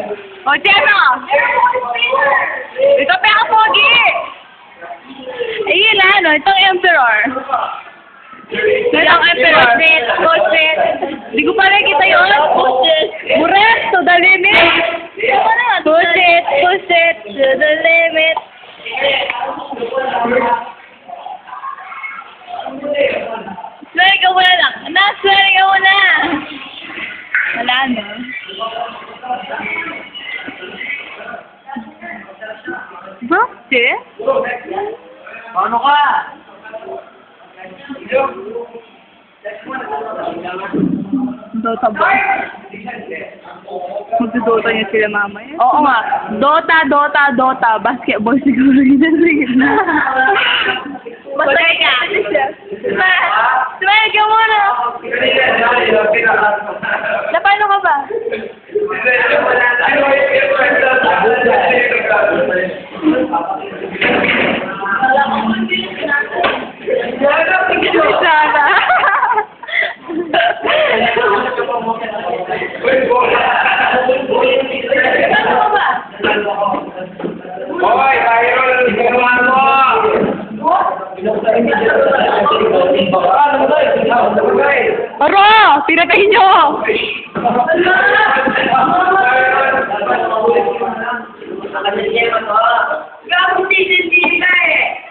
O, Tiano! Ito pa ang pogi! Ayun ano, itong emperor. Itong emperor. Bullshit. Di ko pa nakikita yun. Bullshit. Buret to the limit. Bullshit. Bullshit to the limit. Swearing ka muna lang. Swearing ka muna. Wala, no? Bakit? Paano ka? Dota ba? Magdodota niya sila mamaya. Oo nga. Dota. Basketball siguro yun. Masaya ka. Smile ka muna. Na paano ka ba? Sana. Hoy, Byron, ginawan mo! Aro! Pinatay nyo!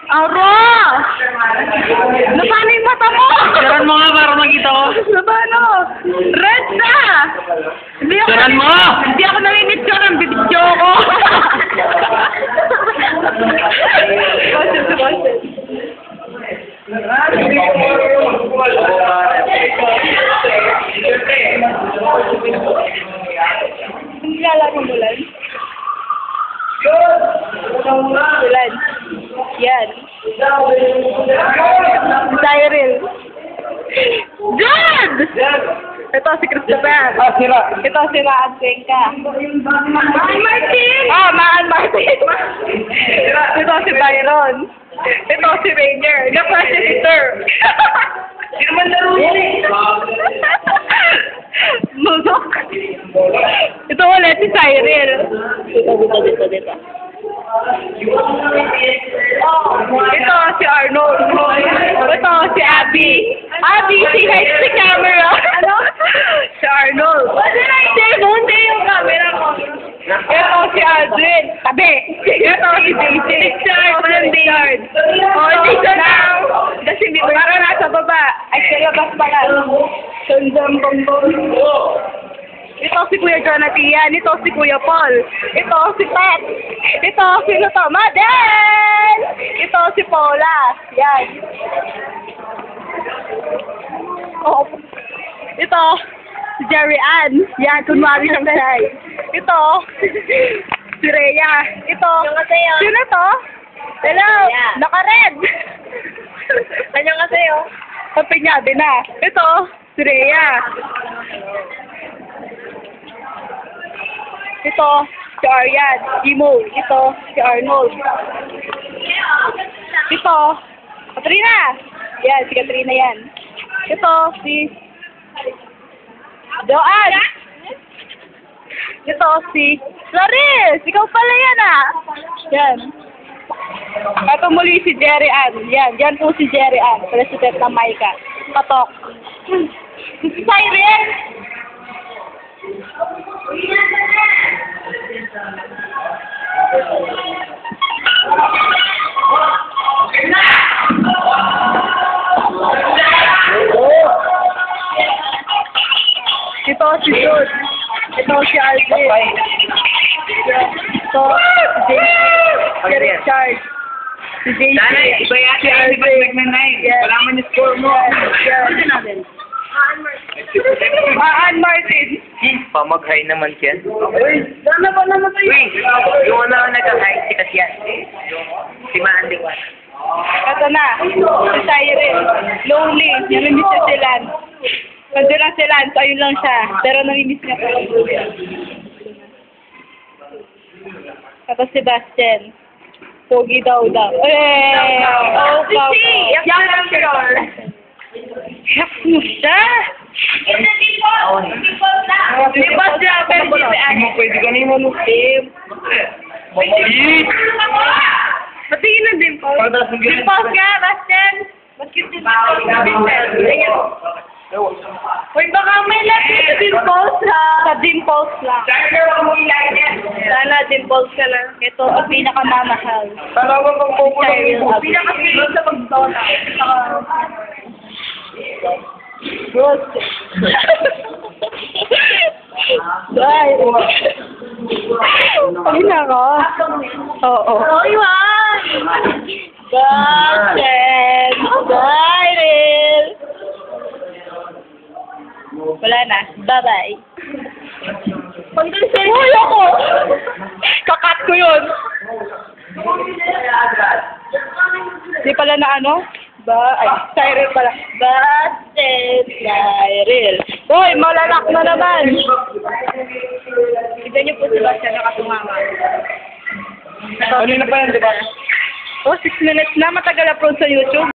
Aro! Napano yung mata mo? Saran mo nga para makita ko. Napano? Red na! Saran mo! Hindi ako nanginit ko ng video ko. Hindi lalaro mo lang. Ulan. Yan. Cyril. Good! Ito si Christopher. Sira. Ito si Maan Cuenca. Maan Martin! Maan Martin. Ito si Byron. Ito si Rainier. Nag-crush si Peter. Sino man laro yan eh? Musok. Ito ulit si Cyril. Dito. Ito si Arnold. Ito si Abby. Abby, say hi to the camera. Ano? Si Arnold. Monte yung camera ko. Ito si Aldrin. Tabi. Ito si Daisy. Richard. Dito na. Kasi hindi mo. Para nasa baba. Ay, sa labas pala. Sundang bongbong. Ito si Kuya Jonathan. Ito si Kuya Paul. Ito si Pat. Ito si Madel. Ito si Paula. Yan. Oh. Ito si Jerry Ann. Yan, kunwari siyang say. Ito si Rhea. Ito. Sino to? Hello. Naka-red. Kanyang kasayo. Kapinyabi na. Ito si Rhea. Ito, si Arian, Imo. Ito, si Arnold. Ito, Katrina. Yan, si Katrina yan. Ito, si Joanne. Ito, si Clarice. Ikaw pala yan ah. Yan. Ito muli si Jerry Ann. Yan po si Jerry Ann. President ng Maika. Patok. Si Cyril. Ito si Jude. Ito si Alvin. Ito si Richard. Si JJ. Sana, iba yata yan. Di ba nag-9? Wala man yung score mo. Maan Martin. Pamag-high naman siya. Uy, sana ba naman tayo? Uy, yung una nag-high si Kasyan. Si Mandy. Ito na, si Cyril. Lonely, namimiss niya si Lance. Nandiyan lang si Lance, ayun lang siya. Pero namimiss niya pa. Tapos si Bastian. Pogi daw. Eh! Oh, Young Emperor. Yak mo siya! Dimples niya, pero hindi si Hindi mo pwede kanina, no? Dim. Maliit! Patingin na dimples. Pagdalas ng ganyan. Dimples nga, Bastian. Bakit yung dimples? Ganyan. Uy, baka may lagi sa dimples ha. Sa dimples lang. Sana dimples ka lang. Ito ang pinakamamahal. Talagang pang popular mo. Pinakapilit sa pagdola. Good. Ay. Ay, nako. Oo. Oh, Iwan! Bastian! Cyril! Wala na. Bye-bye. Uy, ako! Kakat ko yun. Di pala na ano? Ay, Cyril pala. Bastian, Cyril. Uy, malalak na naman. Tignan niyo po si Bastian nakatunganga. Kanina pa yan, di ba? Oh, 6 minutes na. Matagal upload sa YouTube.